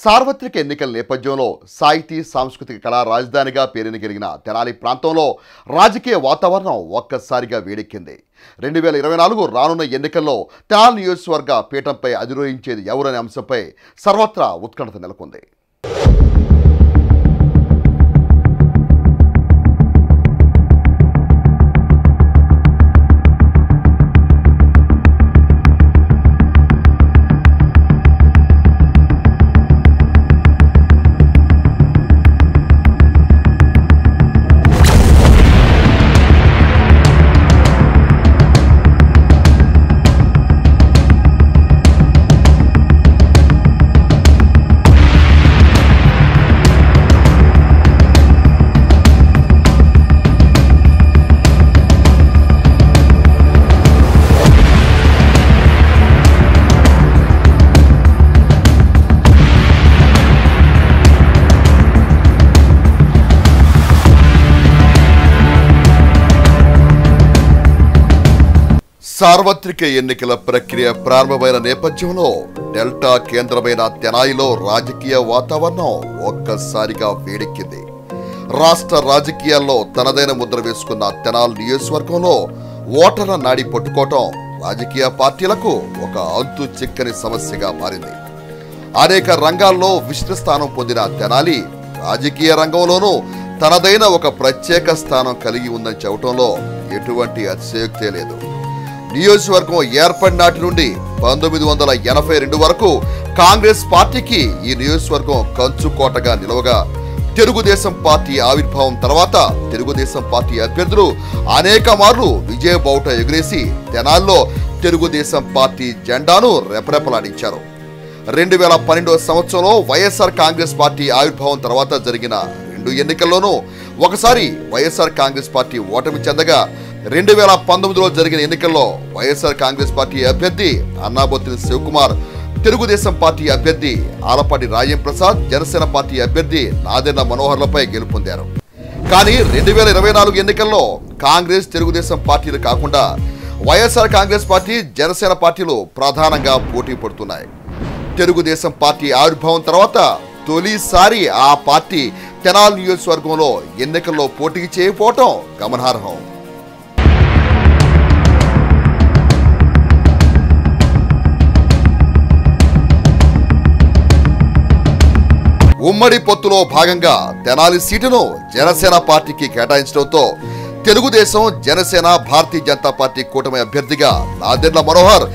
సార్వత్రిక ఎన్నికల నేపథ్యంలో సాహితీ సాంస్కృతిక కళా రాజధానిగా పేరునిగిరిగిన తెనాలి ప్రాంతంలో రాజకీయ వాతావరణం ఒక్కసారిగా వేడెక్కింది. 2024 రానున్న ఎన్నికల్లో తెనాలి నియోజకవర్గ పీఠంపై అధిరోహించేది ఎవరనే అంశంపై సర్వత్రా ఉత్కంఠత నెలకొంది. సార్వత్రిక ఎన్నికల ప్రక్రియ ప్రారంభమైన నేపథ్యంలో డెల్టా కేంద్రమైన తెనాలిలో రాజకీయ వాతావరణం ఒక్కసారిగా వేడెక్కింది. రాష్ట్ర రాజకీయాల్లో తనదైన ముద్ర వేసుకున్న తెనాలి నియోజకవర్గంలో ఓటర్ల నాడి పట్టుకోవటం రాజకీయ పార్టీలకు ఒక అంతు చిక్కని సమస్యగా మారింది. అనేక రంగాల్లో విశిష్ట స్థానం పొందిన తెనాలి రాజకీయ రంగంలోనూ తనదైన ఒక ప్రత్యేక స్థానం కలిగి ఉందని చెప్పడంలో ఎటువంటి అతిశయోక్తే లేదు. నియోజకవర్గం ఏర్పడిన నాటి నుండి 1982 వరకు కాంగ్రెస్ పార్టీకి ఈ నియోజకవర్గం కంచుకోటగా నిలవగా, తెలుగుదేశం పార్టీ ఆవిర్భావం తర్వాత తెలుగుదేశం పార్టీ అభ్యర్థులు అనేక మార్లు విజయ బావుట ఎగురేసి తెనాల్లో తెలుగుదేశం పార్టీ జెండాను రెపరెపలాడించారు. 2012 సంవత్సరంలో వైఎస్ఆర్ కాంగ్రెస్ పార్టీ ఆవిర్భావం తర్వాత జరిగిన 2 ఎన్నికల్లోనూ ఒకసారి వైఎస్ఆర్ కాంగ్రెస్ పార్టీ ఓటమి చెందగా, 2019లో జరిగిన ఎన్నికల్లో వైఎస్ఆర్ కాంగ్రెస్ పార్టీ అభ్యర్థి అన్నాబొత్తిన శివకుమార్, తెలుగుదేశం పార్టీ అభ్యర్థి ఆలపాటి రాజేం ప్రసాద్, జనసేన పార్టీ అభ్యర్థి నాదెండ్ల మనోహర్లపై గెలుపొందారు. కానీ 2024 ఎన్నికల్లో కాంగ్రెస్ తెలుగుదేశం పార్టీలు కాకుండా వైఎస్ఆర్ కాంగ్రెస్ పార్టీ జనసేన పార్టీలు ప్రధానంగా పోటీ పడుతున్నాయి. తెలుగుదేశం పార్టీ ఆవిర్భావం తర్వాత తొలిసారి ఆ పార్టీ తెనాలి నియోజకవర్గంలో ఎన్నికల్లో పోటీకి చేయకపోవటం గమనార్హం. ఉమ్మడి పొత్తులో భాగంగా తెనాలి సీటును జనసేన పార్టీకి కేటాయించడంతో తెలుగుదేశం, జనసేన, భారతీయ జనతా పార్టీ కూటమి అభ్యర్థిగా నాదెండ్ల మనోహర్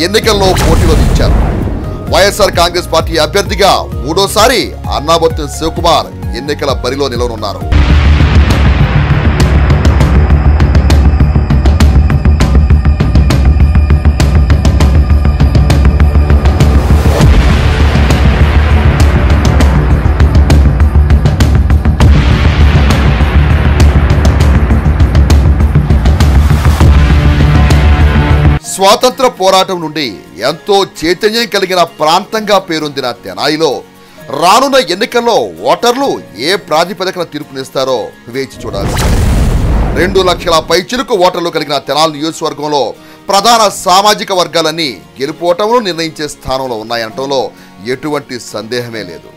ఎన్నికల్లో పోటీలో నిలిచారు. వైఎస్ఆర్ కాంగ్రెస్ పార్టీ అభ్యర్థిగా మూడోసారి అన్నాబొత్తిన శివకుమార్ ఎన్నికల బరిలో నిలవనున్నారు. స్వాతంత్ర పోరాటం నుండి ఎంతో చైతన్యం కలిగిన ప్రాంతంగా పేరొందిన తెనాలిలో రానున్న ఎన్నికల్లో ఓటర్లు ఏ ప్రాతిపదికన తీర్పునిస్తారో వేచి చూడాలి. 2 లక్షల పైచిలుకు ఓటర్లు కలిగిన తెనాలి నియోజకవర్గంలో ప్రధాన సామాజిక వర్గాలన్నీ గెలుపోవటంలో నిర్ణయించే స్థానంలో ఉన్నాయనటంలో ఎటువంటి సందేహమే లేదు.